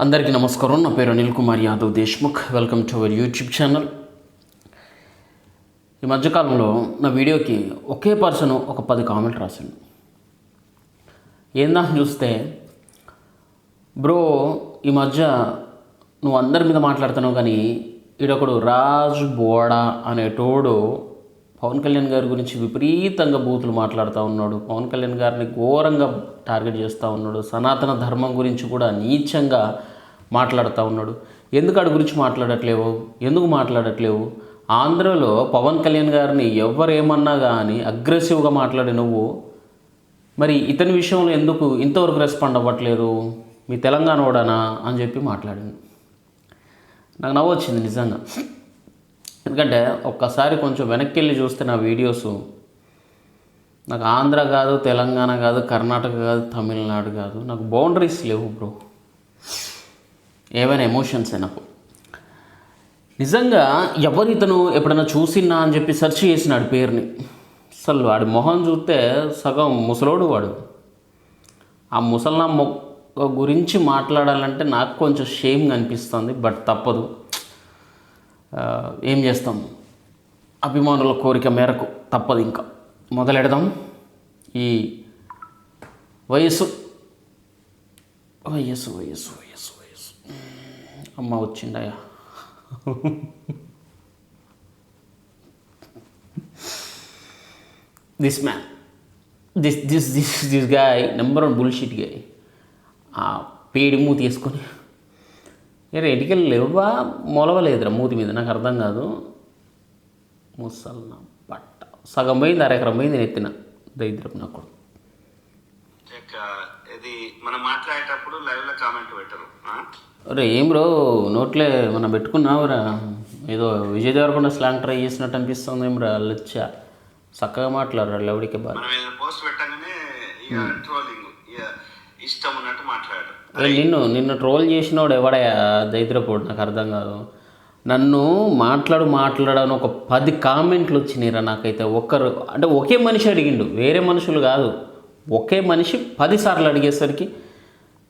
అందరికీ నమస్కారం. నా పేరు Anil Kumar Yadav Deshmukh. Welcome to our YouTube channel. ఈ మధ్యకాలంలో నా వీడియోకి ఒకే పర్సన్ ఒక 10 కామెంట్ రాశాను. ఏందా చూస్తే, బ్రో ఈ మధ్య నువ్వు అందరి మీద మాట్లాడుతున్నావు, కానీ ఈడొకడు రాజ్ బోడా అనేటోడు పవన్ కళ్యాణ్ గారి గురించి విపరీతంగా బూతులు మాట్లాడుతూ ఉన్నాడు. పవన్ కళ్యాణ్ గారిని ఘోరంగా టార్గెట్ చేస్తూ ఉన్నాడు. సనాతన ధర్మం గురించి కూడా నీచంగా మాట్లాడుతూ ఉన్నాడు. ఎందుకు ఆడి గురించి మాట్లాడట్లేవు? ఎందుకు మాట్లాడట్లేవు? ఆంధ్రలో పవన్ కళ్యాణ్ గారిని ఎవరేమన్నా కానీ అగ్రెసివ్గా మాట్లాడి నువ్వు మరి ఇతని విషయంలో ఎందుకు ఇంతవరకు రెస్పాండ్ అవ్వట్లేదు? మీ తెలంగాణ వాడనా అని చెప్పి మాట్లాడింది. నాకు నవ్వు వచ్చింది నిజంగా. ఎందుకంటే ఒక్కసారి కొంచెం వెనక్కి వెళ్ళి చూస్తే నా వీడియోస్ నాకు ఆంధ్ర కాదు, తెలంగాణ కాదు, కర్ణాటక కాదు, తమిళనాడు కాదు, నాకు బౌండరీస్ లేవు బ్రో. ఏవైనా ఎమోషన్సే నాకు. నిజంగా ఎవరు ఇతను ఎప్పుడైనా చూసినా అని చెప్పి సెర్చ్ చేసినాడు పేరుని. అసలు వాడి మొహం చూస్తే సగం ముసలోడు వాడు. ఆ ముసల్నా మొక్క గురించి మాట్లాడాలంటే నాకు కొంచెం షేమ్గా అనిపిస్తుంది. బట్ తప్పదు, ఏం చేస్తాం, అభిమానుల కోరిక మేరకు తప్పదు. ఇంకా మొదలెడదాం. ఈ వయసు వయసు వయసు వయసు వయసు అమ్మ వచ్చిందయ్యా. This man this guy number 1 bullshit guy. ఆ పేడి మూతి వేసుకొని ఎటుకెళ్ళి లేవా, మొలవలేదురా మూతి మీద. నాకు అర్థం కాదు. ముసల్నా పట్ట సగం పోయింది, అరెకరం పోయింది నెత్తిన. దరిద్రపు నాకు ఇది మనం మాట్లాడేటప్పుడు లైవ్లో కామెంట్ పెట్టరు. అరే ఏం బ్రో, నోట్లే మనం పెట్టుకున్నావురా. ఏదో విజయ్ దేవరకొండ స్లాంగ్ ట్రై చేసినట్టు అనిపిస్తుంది. ఏం రా లచ్చా, చక్కగా మాట్లాడరా లెవడికి బాగా. పోస్ట్ పెట్టగానే ట్రోలింగ్ ఇష్టం ఉన్నట్టు మాట్లాడారు. నిన్ను ట్రోల్ చేసినోడు ఎవడయా దరిద్రపోడు? నాకు అర్థం కాదు. నన్ను మాట్లాడని ఒక 10 కామెంట్లు వచ్చినాయిరా నాకైతే. ఒక్కరు అంటే ఒకే మనిషి అడిగిండు, వేరే మనుషులు కాదు. ఒకే మనిషి 10 సార్లు అడిగేసరికి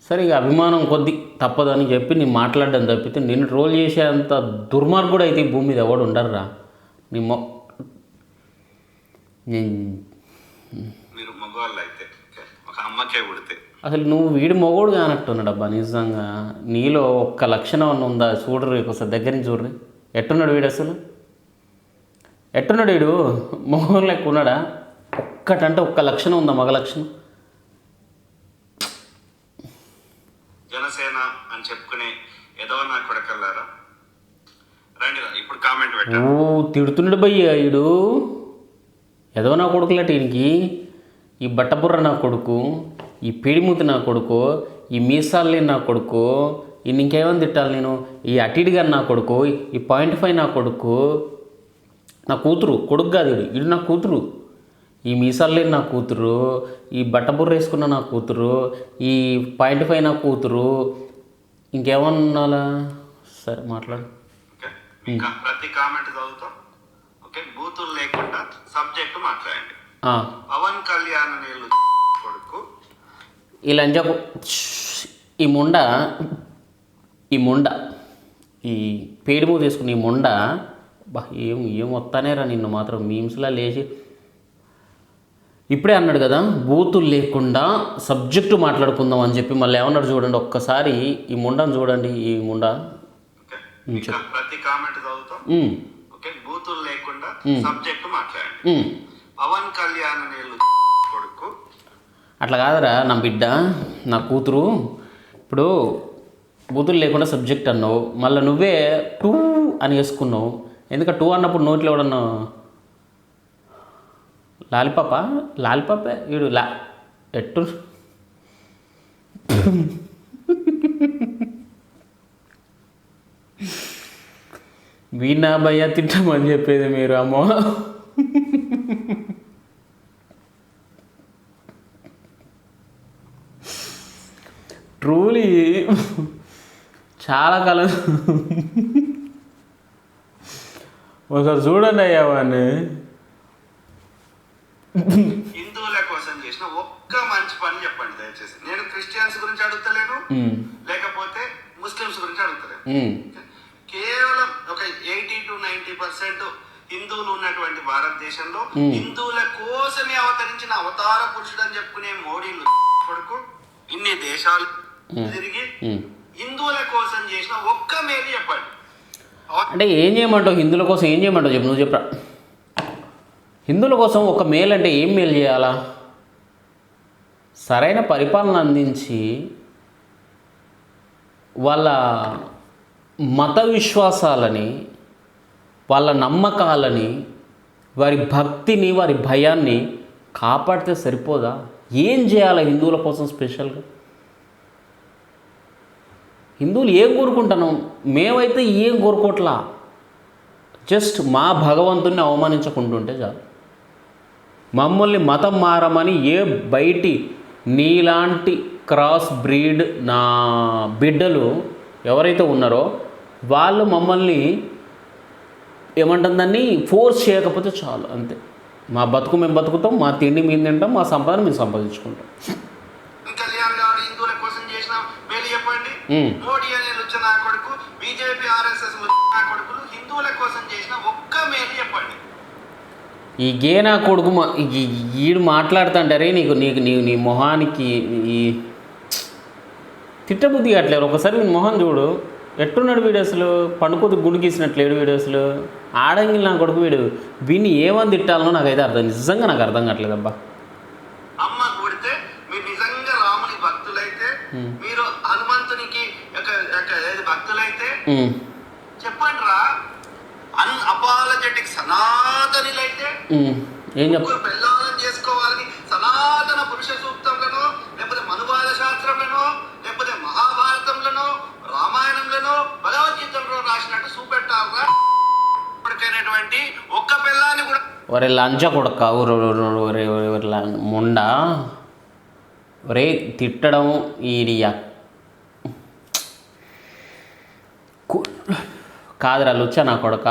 సరే ఇక అభిమానం కొద్ది తప్పదని చెప్పి నేను మాట్లాడడం తప్పితే నిన్ను ట్రోల్ చేసేంత దుర్మార్గుడు అయితే ఈ భూమి మీద ఎవడు ఉండరురా. మీరు మగవాళ్ళు అయితే ఒక అమ్మకే పుడితే అసలు నువ్వు వీడి మొగోడు కానట్టున్నాడు అబ్బా. నిజంగా నీలో ఒక్క లక్షణం అన్న ఉందా? చూడరు ఒకసారి దగ్గర నుంచి చూడరు. ఎట్టున్నాడు వీడు? అసలు ఎట్టున్నాడు వీడు? మొగోడు లెక్క ఉన్నాడా? ఒక్కటంటే ఒక్క లక్షణం ఉందా? మగ లక్షణం. జనసేన అని చెప్పుకునే ఏదో నా కొడకల్లారా రండి. ఇప్పుడు కామెంట్ పెట్టారు. తిడుతున్నాడు భయ్య వీడు. ఏదో నా కొడుకులట ఈయనకి. ఈ బట్టబుర్ర నా కొడుకు, ఈ పిడిమూతి నా కొడుకు, ఈ మీసాల్ని నా కొడుకు, ఈయన ఇంకేమని తిట్టాలి నేను? ఈ అటిడిగా నా కొడుకు, ఈ 0.5 నా కొడుకు, నా కూతురు. కొడుకు కాదు వీడు, వీడు నా కూతురు. ఈ మీసాల్ని నా కూతురు, ఈ బట్టబుర్ర వేసుకున్న నా కూతురు, ఈ 0.5 నా కూతురు. ఇంకేమన్నాలా? సరే మాట్లాడు. ప్రతి కామెంట్ చదువుతాం. ఓకే, బూతులు లేకుండా సబ్జెక్ట్ మాట్లాడండి. పవన్ కళ్యాణ్ నీళ్ళు కొడుకు ఈ లంజకు ఈ ముండ ఈ పేడిమూ తీసుకుని ఈ ముండ బా ఏం వస్తానేరా నిన్ను మాత్రం మీమ్స్లా లేచి ఇప్పుడే అన్నాడు కదా, బూతులు లేకుండా సబ్జెక్టు మాట్లాడుకుందాం అని చెప్పి మళ్ళీ ఏమన్నాడు చూడండి. ఒక్కసారి ఈ ముండను చూడండి. ఈ ముండ ప్రతి కామెంట్ చదువుతాం. ఓకే, బూతులు లేకుండా సబ్జెక్టు మాట్లాడండి. పవన్ కళ్యాణ్ నీళ్ళు కొడుకు అట్లా కాదురా నా బిడ్డ, నా కూతురు. ఇప్పుడు బూతులు లేకుండా సబ్జెక్ట్ అన్నావు, మళ్ళీ నువ్వే 2 అని వేసుకున్నావు. ఎందుకంటే 2 అన్నప్పుడు నోట్లో ఎవడన్నా లాలిపాపే వీడు ఎట్టు వీణా భయ్య తింటామని చెప్పేది మీరు. అమ్మో ట్రూలీ చాలా కాలం. ఒకసారి చూడండి అయ్యా వాడిని. హిందువుల కోసం చేసిన ఒక్క మంచి పని చెప్పండి దయచేసి. నేను క్రిస్టియన్స్ గురించి అడుగుతలేను, లేకపోతే కేవలం ఒక 80 to 90% హిందువులు ఉన్నటువంటి భారతదేశంలో హిందువుల కోసమే అవతరించిన అవతార పురుషుడు అని చెప్పుకునే మోడీ కొడుకు ఇన్ని దేశాలు తిరిగి హిందువుల కోసం చేసిన ఒక్క మేలు చెప్పండి. అంటే ఏం చేయమంటావు? హిందువుల కోసం ఏం చేయమంటావు చెప్పు, నువ్వు చెప్పరా. హిందువుల కోసం ఒక మేలు అంటే ఏం మేలు చేయాలా? సరైన పరిపాలన అందించి వాళ్ళ మత విశ్వాసాలని, వాళ్ళ నమ్మకాలని, వారి భక్తిని, వారి భయాన్ని కాపాడితే సరిపోదా? ఏం చేయాలి హిందువుల కోసం స్పెషల్గా? హిందువులు ఏం కోరుకుంటున్నాం? మేమైతే ఏం కోరుకోవట్లా, జస్ట్ మా భగవంతుని అవమానించకుంటుంటే చాలు. మమ్మల్ని మతం మారమని ఏ బయటి నీలాంటి క్రాస్ బ్రీడ్ నా బిడ్డలు ఎవరైతే ఉన్నారో వాళ్ళు మమ్మల్ని ఏమంటుందని ఫోర్స్ చేయకపోతే చాలు, అంతే. మా బతుకు మేము బతుకుతాం, మా తిండి మేము తింటాం, మా సంపాదన మేము సంపాదించుకుంటాం. కళ్యాణ్ గారు హిందువుల కోసం చేసిన మేలు చెప్పండి. మోడీ అనే లుచ్చ నా కొడుకు, బీజేపీ ఆర్ఎస్ఎస్ నా కొడుకులు హిందువుల కోసం చేసిన ఒక్క మేలు చెప్పండి. ఈ గేనా కొడుకు ఈడు మాట్లాడుతుంటారే నీకు నీకు నీ నీ మొహానికి ఈ తిట్టబుద్ధి కావట్లేదు. ఒకసారి నీ మొహం చూడు, ఎట్టున్నాడు వీడు అసలు, పండుకోతు గుండు గీసినట్లేడు వీడు అసలు. ఆడంగి నా కొడుకు వీడు, వీడిని ఏమని తిట్టాలనో నాకైతే నిజంగా నాకు అర్థం కావట్లేదు అబ్బా. అమ్మ కొడితే మీరు నిజంగా రాముని భక్తులైతే, మీరు హనుమంతునికి భక్తులైతే చెప్పండి రా. అన్అపాలజెటిక్ సనాతనులైతే ఏం చెప్పు, పెళ్ళాలను చేసుకోవాలని సనాతన పురుష సూక్తంలోనో, లేకపోతే మనువాద శాస్త్రంలోనో, లేకపోతే మహాభారతంలోనో, రామాయణంలోనో, భగవద్గీతలో రాసినట్టు చూపెట్టారా. కొడుకైనటువంటి ఒక్క పిల్లాన్ని కూడా ఒరే లంచ కొడక, ముండ, ఒరే తిట్టడం ఈడి కాదురా లుచ్చ నా కొడక.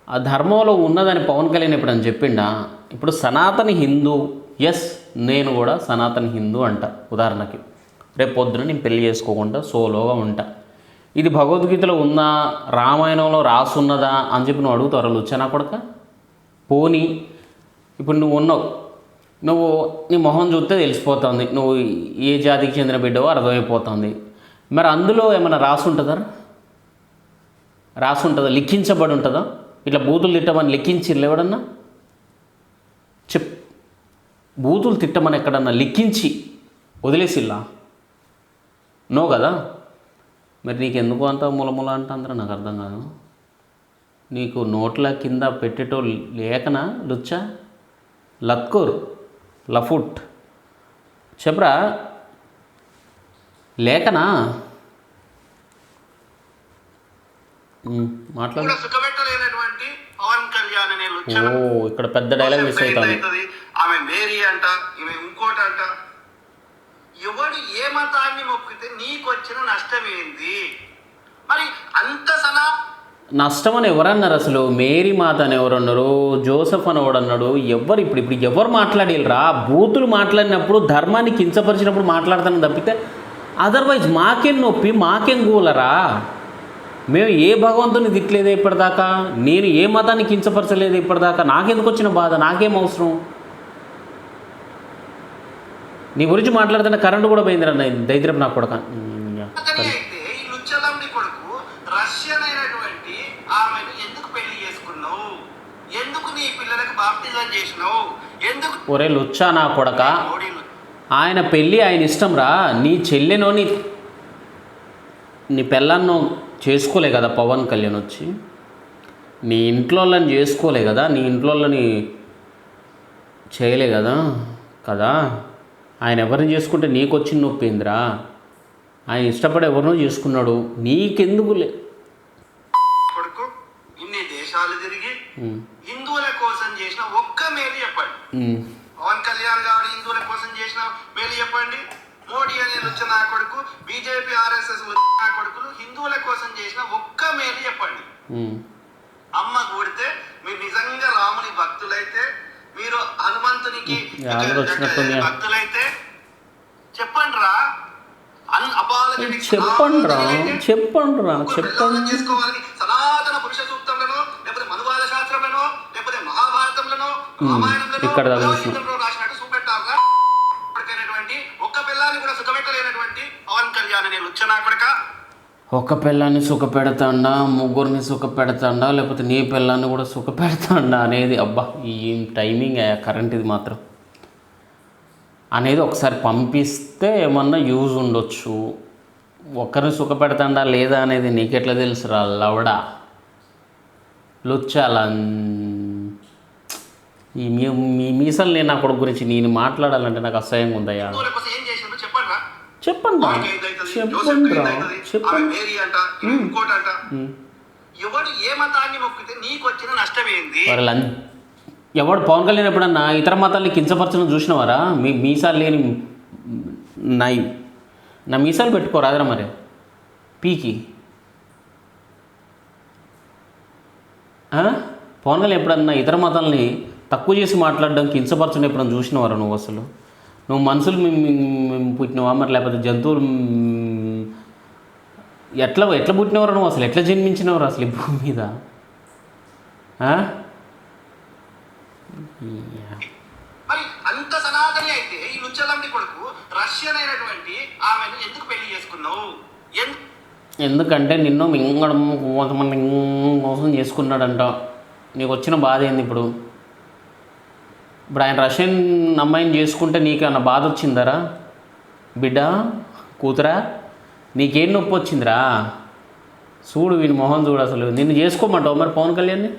ఆ ధర్మంలో ఉన్నదని పవన్ కళ్యాణ్ ఎప్పుడని చెప్పిండా? ఇప్పుడు సనాతన హిందూ, ఎస్ నేను కూడా సనాతన హిందూ అంట. ఉదాహరణకి రేపు పొద్దున నేను పెళ్లి చేసుకోకుండా సోలోగా ఉంటా, ఇది భగవద్గీతలో ఉందా, రామాయణంలో రాసున్నదా అని చెప్పి నువ్వు అడుగుతావు లుచ్చ నా కొడక. పోనీ ఇప్పుడు నువ్వు ఉన్నావు, నువ్వు నీ మొహం చూస్తే తెలిసిపోతుంది నువ్వు ఏ జాతికి చెందిన బిడ్డవో అర్థమైపోతుంది. మరి అందులో ఏమైనా రాసి ఉంటుందా? లిఖించబడి ఉంటుందా? ఇట్లా బూతులు తిట్టమని లిఖించిర్రు ఎవడన్నా? బూతులు తిట్టమని ఎక్కడన్నా లిఖించి వదిలేసిల్లా? నో కదా. మరి నీకు ఎందుకు అంత ములముల అంటే అందరూ నాకు అర్థం కాదు. నీకు నోట్ల కింద పెట్టేటో లేకనా లుచ్చ, లత్కోర్, లఫుట్ చెప్పరా లేకనా? మాట్లాడు. పవన్ కళ్యాణ్ అనే ఇక్కడ పెద్ద డైలాగ్ మిస్ అవుతుంది. ఆమె మేరీ అంట, ఈమె ఇంకోటి అంట. ఎవడు ఏ మతాన్ని మొక్కితే నీకు వచ్చిన నష్టం ఏంది? మరి అంత నష్టం అని ఎవరన్నారు అసలు? మేరీ మాత అని ఎవరన్నారు? జోసెఫ్ అని ఎవడన్నాడు? ఎవరు ఇప్పుడు ఎవరు మాట్లాడిరా? బూతులు మాట్లాడినప్పుడు, ధర్మాన్ని కించపరిచినప్పుడు మాట్లాడతాను తప్పితే అదర్వైజ్ మాకేం నొప్పి, మాకేం గోలరా? మేము ఏ భగవంతుని తిట్టలేదు ఇప్పటిదాకా, నేను ఏ మతాన్ని కించపరచలేదు ఇప్పటిదాకా. నాకెందుకు వచ్చిన బాధ? నాకేం అవసరం? నీ గురించి మాట్లాడుతుంటే కరెంటు కూడా పోయిందిరా దైద్రపు నాకు కొడక. ఒరే లుచ్చా నా కొడక, ఆయన పెళ్ళి ఆయన ఇష్టం రా. నీ చెల్లెనో నీ పెళ్ళాన్నో చేసుకోలే కదా పవన్ కళ్యాణ్ వచ్చి, నీ ఇంట్లోళ్ళని చేసుకోలే కదా, నీ ఇంట్లోళ్ళని చేయలే కదా కదా. ఆయన ఎవరిని చేసుకుంటే నీకు వచ్చిన నొప్పి ఏందిరా? ఆయన ఇష్టపడి ఎవరినో చేసుకున్నాడు, నీకెందుకులే. కొడుకు ఇన్ని దేశాలు తిరిగి హిందువుల కోసం చేసిన ఒక్క మేలు చెప్పండి. పవన్ కళ్యాణ్ గారు హిందువుల కోసం చేసిన మేలు చెప్పండి. మోడీ అనే లుచ్చ నా కొడుకు, బీజేపీ ఆర్ఎస్ఎస్ నా కొడుకులు హిందువుల కోసం చేసిన ఒక్క మేలు చెప్పండి. అమ్మ కూడితే మీరు నిజంగా రాముని భక్తులైతే, మీరు హనుమంతునికి భక్తులైతే చెప్పండి రా. అన్అపాలజెటిక్ చెప్పండి రా పెళ్ళాలను చేసుకోవాలని సనాతన పురుష సూక్తంలోనో లేకపోతే మనువాద శాస్త్రంలోనో లేకపోతే మహాభారతంలోనో ఇక్కడ రామాయణంలో రాసినట్టు చూపెట్టావుగా. ఒక్క పిల్లాన్ని కూడా సుఖపెట్టలేనటువంటి పవన్ కళ్యాణ్ అనే లుచ్చనా కొడుక. ఒక పిల్లాన్ని సుఖ పెడతాడా, ముగ్గురిని సుఖ పెడతాడా, లేకపోతే నీ పిల్లాన్ని కూడా సుఖ పెడతాడా అనేది, అబ్బా ఏం టైమింగ్ కరెంట్ ఇది మాత్రం అనేది ఒకసారి పంపిస్తే ఏమన్నా యూజ్ ఉండొచ్చు. ఒకరిని సుఖ పెడతాడా లేదా అనేది నీకెట్లా తెలుసురా లవడా లుచ్చాలా. ఈ మీసలు నేను నా కొడుకు గురించి నేను మాట్లాడాలంటే నాకు అసహ్యంగా ఉందయ్యా. చెప్పండి ఎవడు ఏ మతాన్ని మొక్కితే నీకు వచ్చిన నష్టం ఏంది? ఎవడు పవన్ కళ్యాణ్ ఎప్పుడన్నా ఇతర మతాల్ని కించపరచడం చూసినవారా? మీసాలు లేని నా మీసాలు పెట్టుకోరాదరా మరి పీకి. పవన్ కళ్యాణ్ ఎప్పుడన్నా ఇతర మతాల్ని తక్కువ చేసి మాట్లాడడం, కించపరచడం ఎప్పుడన్నా చూసినవారా నువ్వు? అసలు నువ్వు మనుషులు పుట్టినవా మరి, లేకపోతే జంతువులు ఎట్లా పుట్టినవారు నువ్వు? అసలు ఎట్లా జన్మించినవారు అసలు ఈ భూమి మీద? మరి అంత సనాతని అయితే ఈ లుచ్చలంటి కొడుకు రష్యన్ అయినటువంటి ఆమెను ఎందుకు పెళ్లి చేసుకున్నావు? ఎందుకంటే నిన్ను మింగడం కొంతమంది మోసం చేసుకున్నాడంట. నీకు వచ్చిన బాధ ఏంది ఇప్పుడు? ఆయన రష్యన్ అమ్మాయిని చేసుకుంటే నీకు అన్న బాధ వచ్చిందరా బిడ్డ, కూతురా? నీకేం నొప్పి వచ్చిందిరా? చూడు వీని మొహం చూడు. అసలు నిన్ను చేసుకోమంటావు మరి పవన్ కళ్యాణ్ని?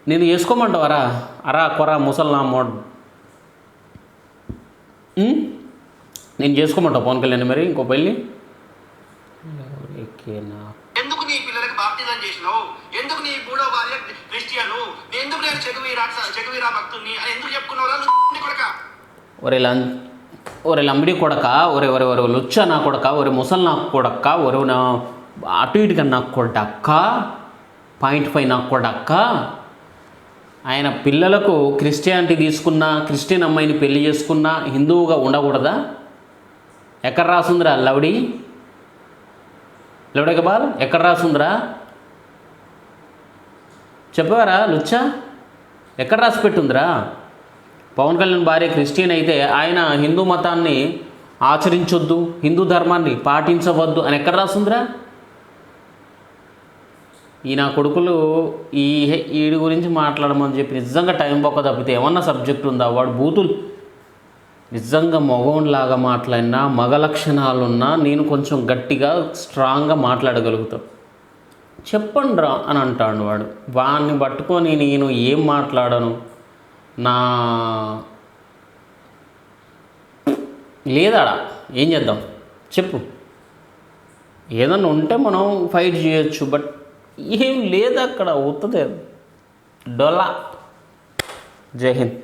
నేను చేసుకోమంటావరా? అరా కొరా ముసల్నా మోడ్ నేను చేసుకోమంటావు పవన్ కళ్యాణ్ మరి ఇంకో పెళ్ళి? ఎందుకు నీ పిల్లలకు బాప్టిజం చేసినావు? ఎందుకు నీ మూడో భార్య క్రిస్టియను? ఎందుకు నేను చెగువీరా భక్తుని అని ఎందుకు చెప్పుకున్నావు? ఒరే లంబడి కొడక, ఒరే లుచ్చ నా కొడక, ఒరే ముసల్ నాకు కొడక్క, ఒరే నా అటు ఇటుగా నాకు కొడక్క, 0.5 నాకు కొడక్క. ఆయన పిల్లలకు క్రిస్టియానిటీ తీసుకున్నా, క్రిస్టియన్ అమ్మాయిని పెళ్లి చేసుకున్నా హిందువుగా ఉండకూడదా? ఎక్కడ రాసుందిరా లవడక బాల్? ఎక్కడ రాసుందిరా చెప్పారా లుచ్చా? ఎక్కడ రాసి పెట్టుందిరా? పవన్ కళ్యాణ్ భార్య క్రిస్టియన్ అయితే ఆయన హిందూ మతాన్ని ఆచరించొద్దు, హిందూ ధర్మాన్ని పాటించవద్దు అని ఎక్కడ రాసుందిరా? ఈ నా కొడుకులు వీడి గురించి మాట్లాడమని చెప్పి నిజంగా టైం బొక్క తప్పితే ఏమన్నా సబ్జెక్ట్ ఉందా? వాడు బూతులు నిజంగా మగోన్లాగా మాట్లాడినా, మగ లక్షణాలున్నా నేను కొంచెం గట్టిగా స్ట్రాంగ్గా మాట్లాడగలుగుతాను. చెప్పండి రా అని అంటాడు వాడు. వాడిని పట్టుకొని నేను ఏం మాట్లాడను? లేదాడా ఏం చేద్దాం చెప్పు? ఏదన్నా ఉంటే మనం ఫైట్ చేయొచ్చు, బట్ ఏం లేదు అక్కడ. అవుతుంది డొలా. జై హింద్.